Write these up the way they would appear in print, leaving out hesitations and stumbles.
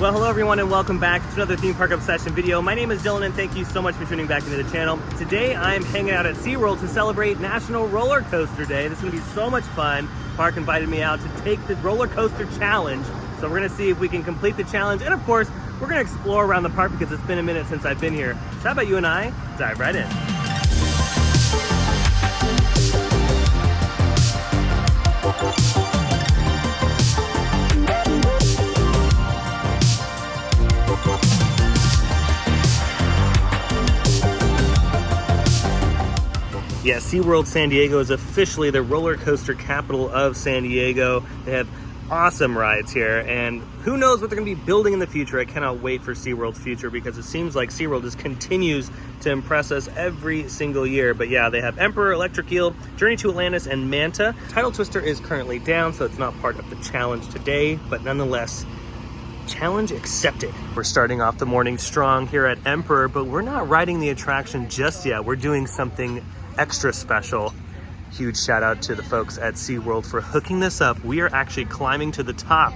Well, hello everyone and welcome back to another theme park obsession video. My name is Dylan and thank you so much for tuning back into the channel. Today I'm hanging out at SeaWorld to celebrate National Roller Coaster Day. This is going to be so much fun. Park invited me out to take the roller coaster challenge. So we're going to see if we can complete the challenge, and of course we're going to explore around the park because it's been a minute since I've been here. So how about you and I dive right in. Yeah, SeaWorld San Diego is officially the roller coaster capital of San Diego. They have awesome rides here, and who knows what they're going to be building in the future. I cannot wait for SeaWorld's future because it seems like SeaWorld just continues to impress us every single year. But yeah, they have Emperor, Electric Eel, Journey to Atlantis, and Manta. Tidal Twister is currently down, so it's not part of the challenge today, but nonetheless, challenge accepted. We're starting off the morning strong here at Emperor, but we're not riding the attraction just yet. We're doing something extra special. Huge shout out to the folks at SeaWorld for hooking this up. We are actually climbing to the top,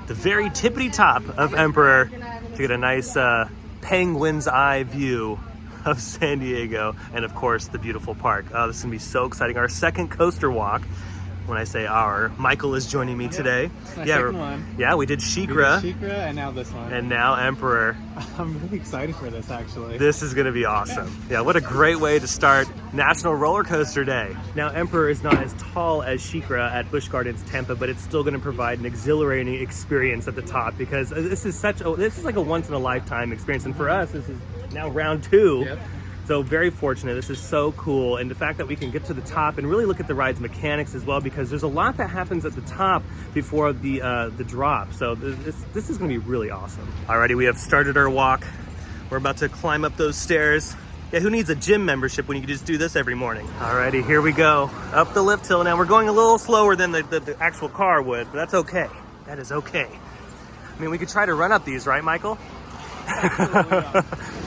the very tippity top of Emperor, to get a nice penguin's eye view of San Diego and of course the beautiful park. This is gonna be so exciting. Our second coaster walk. When I say our, Michael is joining me today. Second one. Yeah, we did SheiKra. And now this one. And now Emperor. I'm really excited for this, actually. This is gonna be awesome. Yeah, what a great way to start National Roller Coaster Day. Now, Emperor is not as tall as SheiKra at Busch Gardens Tampa, but it's still gonna provide an exhilarating experience at the top because this is like a once in a lifetime experience. And for us, this is now round two. Yep. So very fortunate. This is so cool. And the fact that we can get to the top and really look at the ride's mechanics as well, because there's a lot that happens at the top before the drop. So this is gonna be really awesome. Alrighty, we have started our walk. We're about to climb up those stairs. Yeah, who needs a gym membership when you can just do this every morning? Alrighty, here we go. Up the lift hill. Now we're going a little slower than the actual car would, but that's okay. That is okay. I mean, we could try to run up these, right, Michael?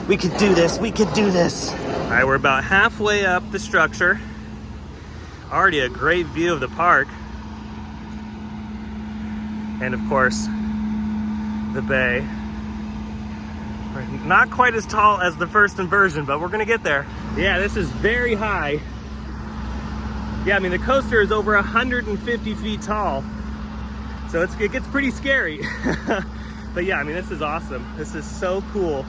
We could do this, we could do this. All right, we're about halfway up the structure. Already a great view of the park. And of course, the bay. We're not quite as tall as the first inversion, but we're gonna get there. Yeah, this is very high. Yeah, I mean, the coaster is over 150 feet tall. So it gets pretty scary. But yeah, I mean, this is awesome. This is so cool.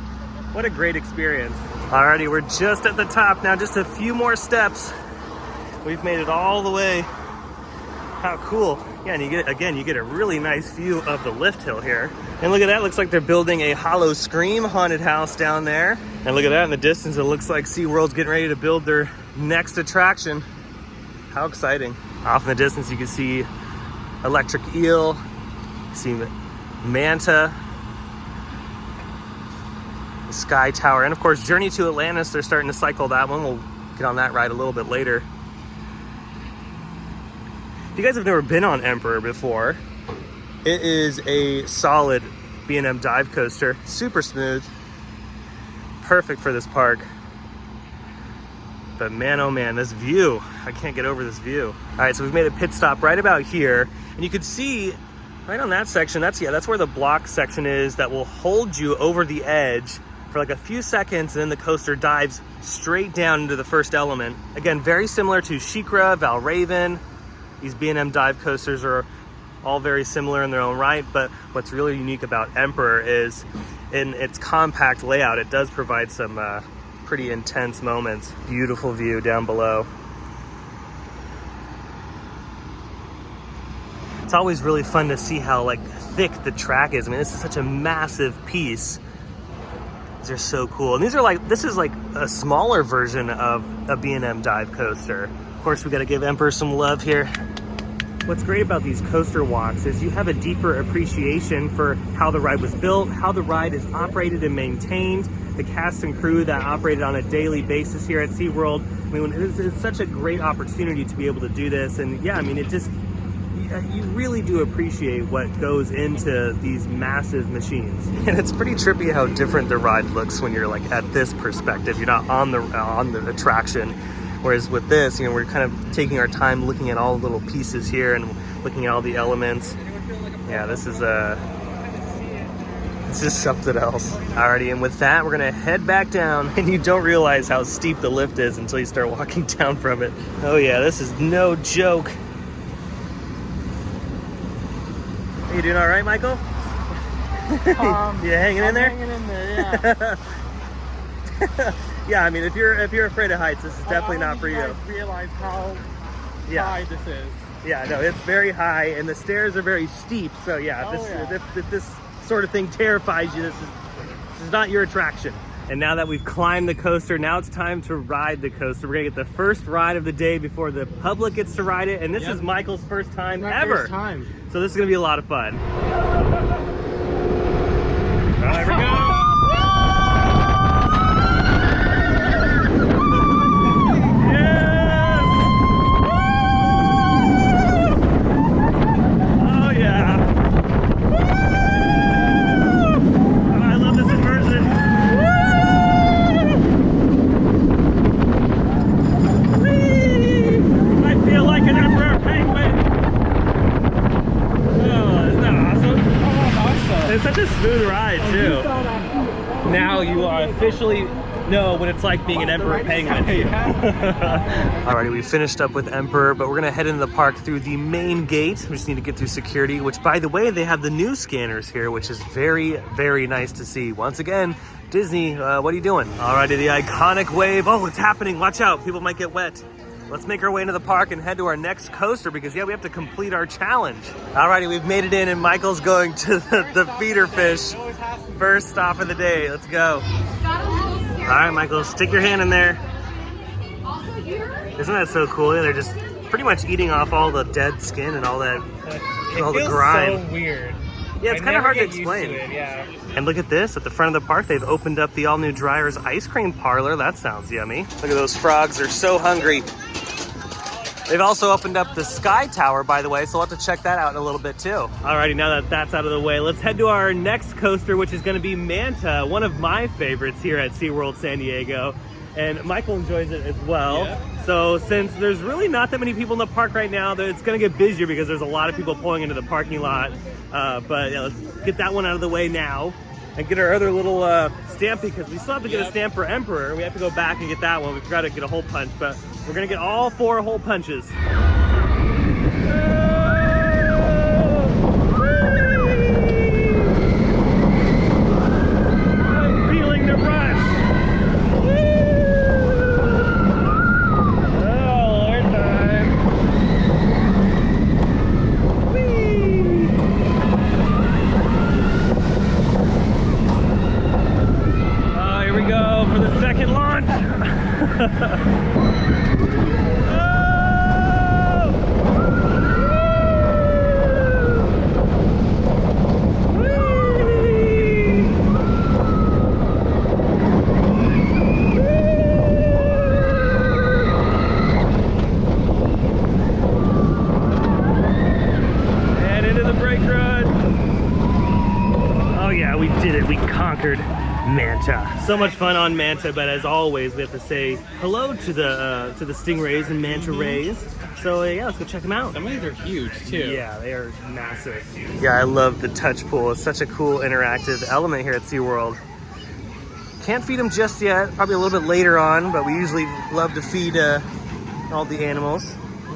What a great experience. Alrighty, we're just at the top now, just a few more steps. We've made it all the way. How cool. Yeah, and you get a really nice view of the lift hill here. And look at that, looks like they're building a Hollow Scream haunted house down there. And look at that in the distance, it looks like SeaWorld's getting ready to build their next attraction. How exciting. Off in the distance, you can see Electric Eel, you see Manta, the Sky Tower, and of course Journey to Atlantis. They're starting to cycle that one. We'll get on that ride a little bit later. If you guys have never been on Emperor before, it is a solid B&M dive coaster, super smooth, perfect for this park. But man, oh man, this view, I can't get over this view. All right, so we've made a pit stop right about here, and you can see right on that section, that's where the block section is that will hold you over the edge for like a few seconds, and then the coaster dives straight down into the first element. Again, very similar to SheiKra, Valraven. These B&M dive coasters are all very similar in their own right, but what's really unique about Emperor is in its compact layout, it does provide some pretty intense moments. Beautiful view down below. It's always really fun to see how like thick the track is. I mean, this is such a massive piece. These are so cool. And this is like a smaller version of a B&M dive coaster. Of course, we got to give Emperor some love here. What's great about these coaster walks is you have a deeper appreciation for how the ride was built, how the ride is operated and maintained, the cast and crew that operated on a daily basis here at SeaWorld. I mean, it's such a great opportunity to be able to do this. And yeah, I mean, you really do appreciate what goes into these massive machines. And it's pretty trippy how different the ride looks when you're like at this perspective. You're not on the attraction. Whereas with this, you know, we're kind of taking our time looking at all the little pieces here and looking at all the elements. Yeah, this is It's just something else. Alrighty, and with that, we're gonna head back down, and you don't realize how steep the lift is until you start walking down from it. Oh yeah, this is no joke. Are you doing all right, Michael? You hanging in there? Hanging in there, yeah. Yeah, I mean, if you're afraid of heights, this is definitely not for you. I realize how high this is. Yeah, no, it's very high, and the stairs are very steep. So yeah, if this sort of thing terrifies you, this is not your attraction. And now that we've climbed the coaster, now it's time to ride the coaster. We're gonna get the first ride of the day before the public gets to ride it, and this is Michael's first time ever. First time. So this is gonna be a lot of fun. All right, here we go. It's such a smooth ride too. Now you are officially know what it's like being an Emperor Penguin. Alrighty, we finished up with Emperor, but we're gonna head into the park through the main gate. We just need to get through security, which by the way, they have the new scanners here, which is very, very nice to see. Once again, Disney, what are you doing? Alrighty, the iconic wave. Oh, it's happening, watch out, people might get wet. Let's make our way into the park and head to our next coaster because yeah, we have to complete our challenge. Alrighty, we've made it in and Michael's going to the feeder fish. First stop of the day, let's go. All right, Michael, stick your hand in there. Isn't that so cool? They're just pretty much eating off all the dead skin and all that, all the grime. It feels so weird. Yeah, it's kind of hard to explain. Yeah. And look at this, at the front of the park, they've opened up the all-new Dryer's ice cream parlor. That sounds yummy. Look at those frogs, they're so hungry. They've also opened up the Sky Tower, by the way, so we'll have to check that out in a little bit too. Alrighty, now that that's out of the way, let's head to our next coaster, which is gonna be Manta, one of my favorites here at SeaWorld San Diego. And Michael enjoys it as well. Yeah. So since there's really not that many people in the park right now, it's gonna get busier because there's a lot of people pulling into the parking lot. But yeah, let's get that one out of the way now and get our other little stamp, because we still have to get a stamp for Emperor. We have to go back and get that one. We forgot to get a hole punch, but we're gonna get all 4 hole punches. I'm feeling the rush. Oh, Lord time. Oh, here we go for the second launch. And into the brake run. Oh yeah, we did it. We conquered Manta. So much fun on Manta, but as always, we have to say hello to the stingrays and manta rays. So yeah, let's go check them out. Some of these are huge too. Yeah, they are massive. Yeah, I love the touch pool. It's such a cool interactive element here at SeaWorld. Can't feed them just yet, probably a little bit later on, but we usually love to feed all the animals.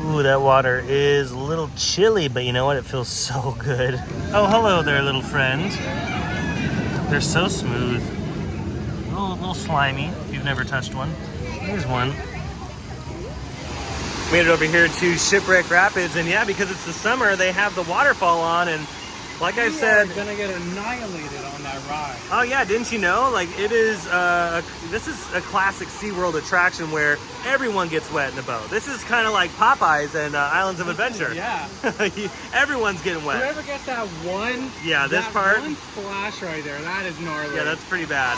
Ooh, that water is a little chilly, but you know what? It feels so good. Oh, hello there, little friend. They're so smooth. A little slimy, if you've never touched one. Here's one. Made it over here to Shipwreck Rapids, and yeah, because it's the summer, they have the waterfall on, and like I said, you're gonna get annihilated on that ride. Oh yeah, didn't you know? Like it is, this is a classic SeaWorld attraction where everyone gets wet in the boat. This is kind of like Popeyes and Islands of Adventure. Yeah. Everyone's getting wet. Whoever gets that one, this part, one splash right there, that is gnarly. Yeah, that's pretty bad.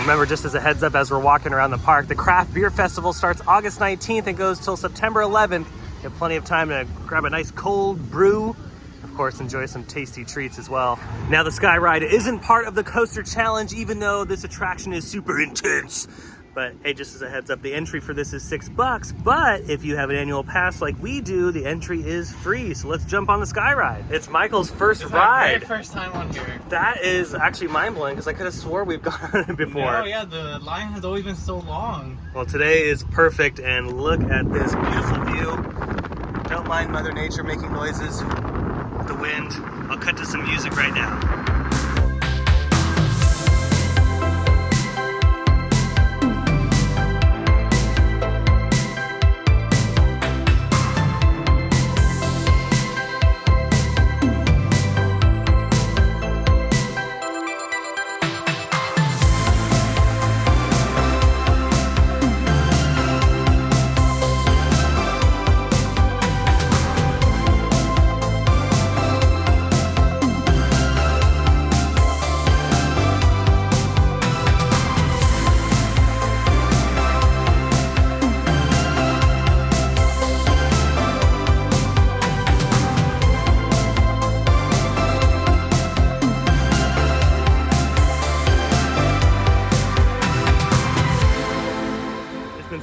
Remember, just as a heads up, as we're walking around the park, the Craft Beer Festival starts August 19th and goes till September 11th. You have plenty of time to grab a nice cold brew. Of course, enjoy some tasty treats as well. Now, the Sky Ride isn't part of the coaster challenge, even though this attraction is super intense. But hey, just as a heads up, the entry for this is $6, but if you have an annual pass like we do, the entry is free. So let's jump on the sky ride. It's Michael's first It's ride. my very first time on here. That is actually mind-blowing because I could have swore we've gone on it before. Oh yeah, the line has always been so long. Well, today is perfect, and look at this beautiful view. Don't mind Mother Nature making noises with the wind. I'll cut to some music right now.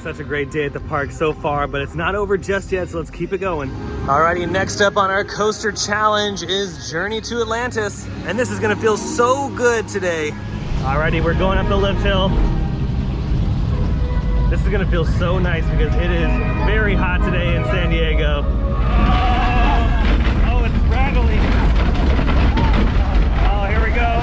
Such a great day at the park so far, but it's not over just yet, so let's keep it going. Alrighty, next up on our coaster challenge is Journey to Atlantis, and this is gonna feel so good today. Alrighty, we're going up the lift hill. This is gonna feel so nice because it is very hot today in San Diego. Oh, it's rattling. Oh, here we go.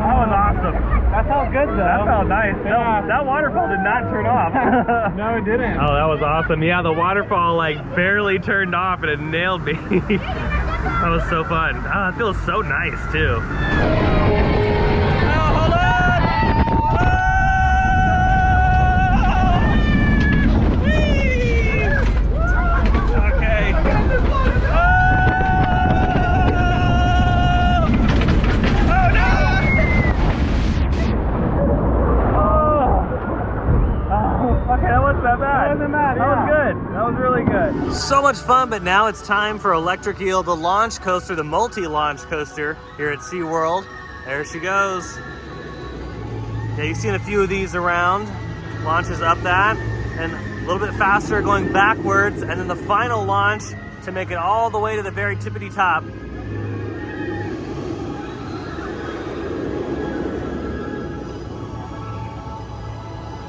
Oh no! That felt good though. That felt nice. Yeah. That waterfall did not turn off. No, it didn't. Oh, that was awesome. Yeah, the waterfall like barely turned off and it nailed me. That was so fun. Oh, it feels so nice too. Oh, hold on! Oh! Whee! Okay. Okay, that wasn't that bad. That wasn't bad, That was yeah. good. That was really good. So much fun, but now it's time for Electric Eel, the launch coaster, the multi-launch coaster here at SeaWorld. There she goes. Yeah, you've seen a few of these around. Launches up that, and a little bit faster going backwards, and then the final launch to make it all the way to the very tippity top.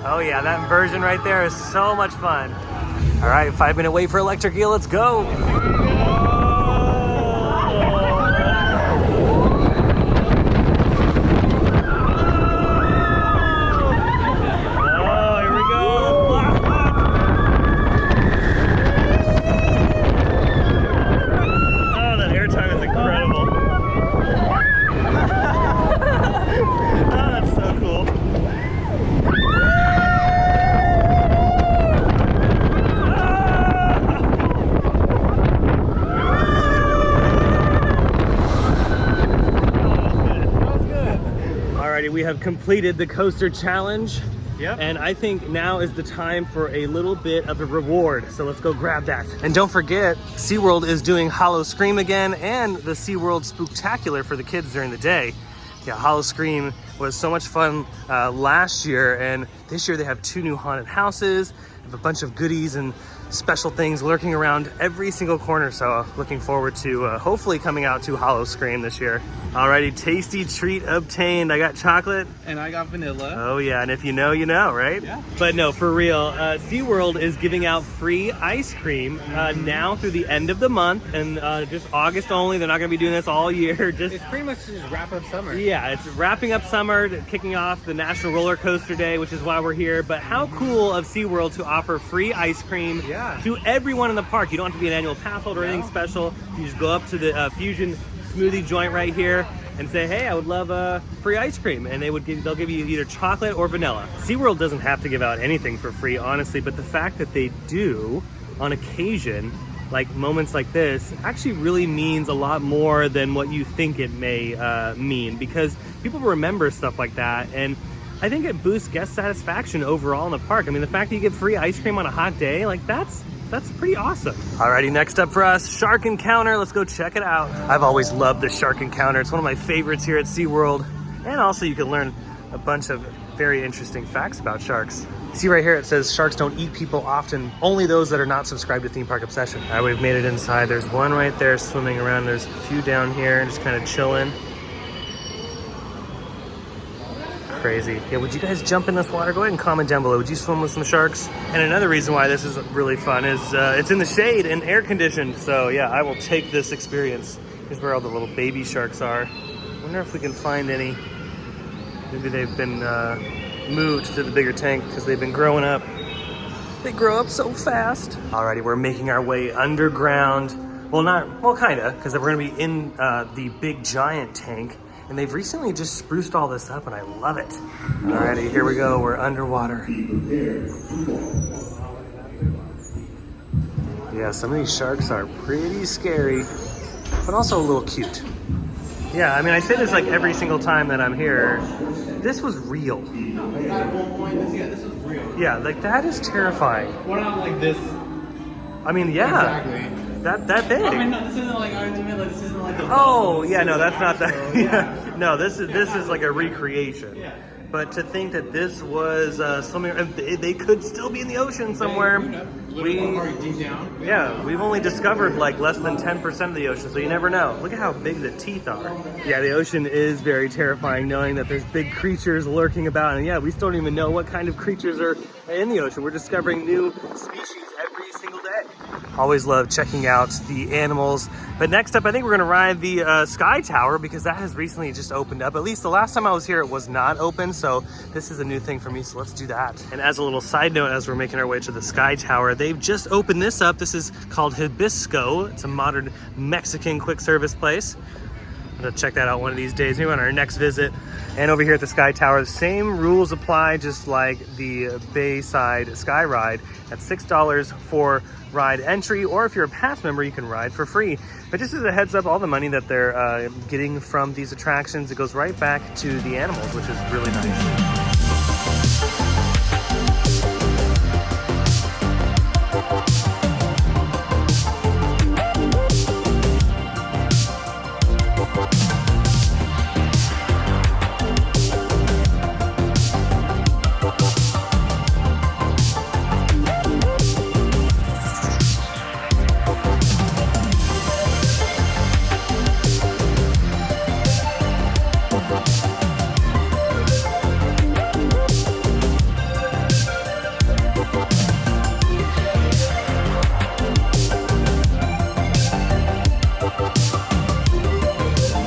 Oh yeah, that inversion right there is so much fun. All right, 5-minute wait for Electric Eel, let's go. Oh, here we go. Oh, that airtime is incredible. Oh, that's so cool. We have completed the coaster challenge. Yep. And I think now is the time for a little bit of a reward. So let's go grab that. And don't forget, SeaWorld is doing Hollow Scream again and the SeaWorld Spooktacular for the kids during the day. Yeah, Hollow Scream was so much fun last year, and this year they have 2 new haunted houses, have a bunch of goodies and special things lurking around every single corner. So looking forward to hopefully coming out to Hollow Scream this year. Alrighty, tasty treat obtained. I got chocolate. And I got vanilla. Oh yeah, and if you know, you know, right? Yeah. But no, for real, SeaWorld is giving out free ice cream now through the end of the month, and just August only. They're not gonna be doing this all year. It's pretty much just wrap up summer. Yeah, it's wrapping up summer, kicking off the National Roller Coaster Day, which is why we're here. But how cool of SeaWorld to offer free ice cream to everyone in the park. You don't have to be an annual pass holder or anything special. You just go up to the Fusion smoothie joint right here and say, hey, I would love free ice cream, and they'll give you either chocolate or vanilla. SeaWorld doesn't have to give out anything for free, honestly, but the fact that they do on occasion, like moments like this, actually really means a lot more than what you think it may mean, because people remember stuff like that, and I think it boosts guest satisfaction overall in the park. I mean, the fact that you get free ice cream on a hot day, like that's That's pretty awesome. Alrighty, next up for us, Shark Encounter. Let's go check it out. I've always loved the Shark Encounter. It's one of my favorites here at SeaWorld. And also you can learn a bunch of very interesting facts about sharks. See right here, it says sharks don't eat people often, only those that are not subscribed to Theme Park Obsession. All right, we've made it inside. There's one right there swimming around. There's a few down here just kind of chilling. Crazy. Yeah, would you guys jump in this water? Go ahead and comment down below. Would you swim with some sharks? And another reason why this is really fun is it's in the shade and air conditioned. So yeah, I will take this experience. Here's where all the little baby sharks are. Wonder if we can find any. Maybe they've been moved to the bigger tank because they've been growing up. They grow up so fast. Alrighty, we're making our way underground. Well, kinda, because we're gonna be in the big giant tank. And they've recently just spruced all this up and I love it. Alrighty, here we go, we're underwater. Yeah, some of these sharks are pretty scary, but also a little cute. Yeah, I mean, I say this like every single time that I'm here. This was real. At one point, this was real. Yeah, like that is terrifying. What not like this? I mean, yeah. Exactly. That big. I mean, no, this isn't like this isn't like the. Oh, yeah, no, that's not that. Yeah. No, this is like a recreation. Yeah. But to think that this was swimming, they could still be in the ocean somewhere. Deep down. Yeah, we've only discovered like less than 10% of the ocean, so you never know. Look at how big the teeth are. Yeah, the ocean is very terrifying, knowing that there's big creatures lurking about. And yeah, we still don't even know what kind of creatures are in the ocean. We're discovering new species every single day. Always love checking out the animals. But next up, I think we're gonna ride the Sky Tower because that has recently just opened up. At least the last time I was here, it was not open. So this is a new thing for me, so let's do that. And as a little side note, as we're making our way to the Sky Tower, they've just opened this up. This is called Hibisco. It's a modern Mexican quick service place. I'm gonna check that out one of these days, maybe on our next visit. And over here at the Sky Tower, the same rules apply, just like the Bayside Sky Ride. At $6 for ride entry, or if you're a pass member, you can ride for free. But just as a heads up, all the money that they're getting from these attractions, it goes right back to the animals, which is really nice.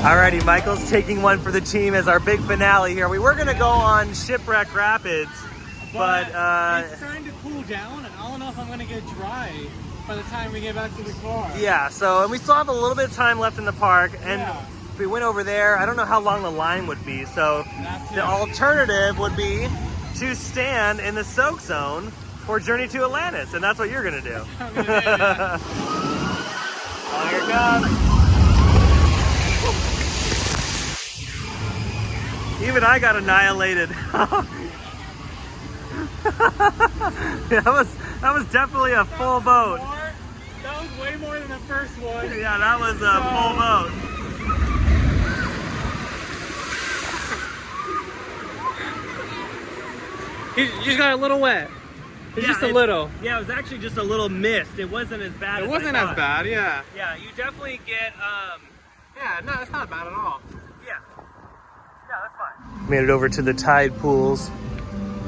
Alrighty, Michael's taking one for the team as our big finale here. We were gonna go on Shipwreck Rapids, but it's trying to cool down, and I don't know if I'm gonna get dry by the time we get back to the car. Yeah, so, and we still have a little bit of time left in the park, and if we went over there, I don't know how long the line would be, so the alternative would be to stand in the soak zone for Journey to Atlantis, and that's what you're gonna do. Oh, here it comes. Even I got annihilated. that was definitely a full boat. That was way more than the first one. Yeah, that was a full boat. You just got a little wet. It's just a little. Yeah, it was actually just a little mist. It wasn't as bad as It wasn't as bad, yeah. Yeah, you definitely get, Yeah, no, it's not bad at all. Yeah, that's fine. Made it over to the tide pools.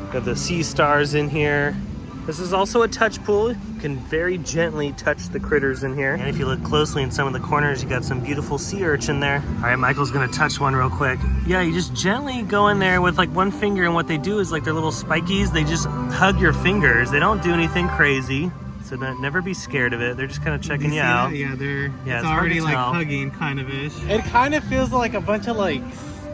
We have the sea stars in here. This is also a touch pool. You can very gently touch the critters in here. And if you look closely in some of the corners, you got some beautiful sea urchin there. All right, Michael's gonna touch one real quick. Yeah, you just gently go in there with like one finger, and what they do is like their little spikies, they just hug your fingers. They don't do anything crazy. So never be scared of it. They're just kind of checking you out. Yeah, it's already like hugging kind of ish. It kind of feels like a bunch of like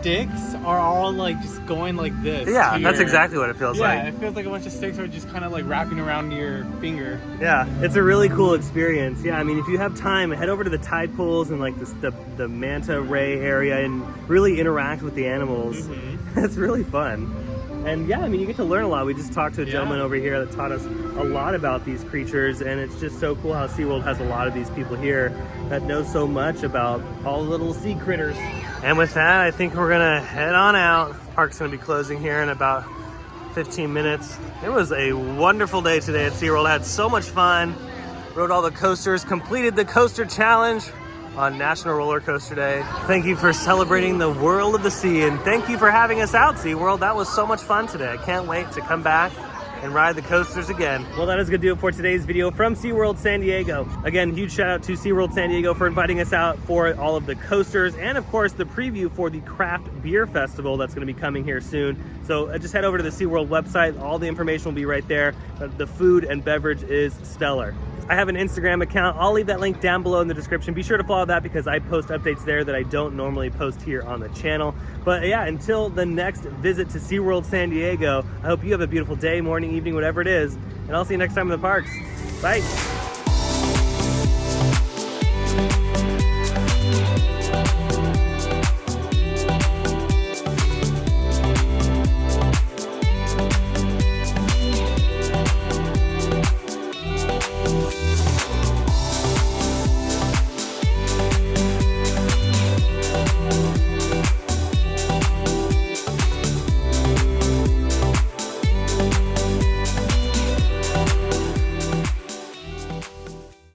sticks are all like just going like this. Yeah, that's exactly what it feels like. Yeah, it feels like a bunch of sticks are just kind of like wrapping around your finger. Yeah, it's a really cool experience. Yeah, I mean, if you have time, head over to the tide pools and like the Manta ray area and really interact with the animals. It's really fun. And yeah, I mean, you get to learn a lot. We just talked to a gentleman over here that taught us a lot about these creatures, and it's just so cool how SeaWorld has a lot of these people here that know so much about all the little sea critters. And with that, I think we're gonna head on out. Park's gonna be closing here in about 15 minutes. It was a wonderful day today at SeaWorld. I had so much fun. Rode all the coasters, completed the coaster challenge on National Roller Coaster Day. Thank you for celebrating the world of the sea, and thank you for having us out, SeaWorld. That was so much fun today. I can't wait to come back and ride the coasters again. Well, that is gonna do it for today's video from SeaWorld San Diego. Again, huge shout out to SeaWorld San Diego for inviting us out for all of the coasters, and of course the preview for the Craft Beer Festival that's gonna be coming here soon. So just head over to the SeaWorld website. All the information will be right there. The food and beverage is stellar. I have an Instagram account. I'll leave that link down below in the description. Be sure to follow that because I post updates there that I don't normally post here on the channel. But yeah, until the next visit to SeaWorld San Diego, I hope you have a beautiful day, morning, evening, whatever it is. And I'll see you next time in the parks. Bye.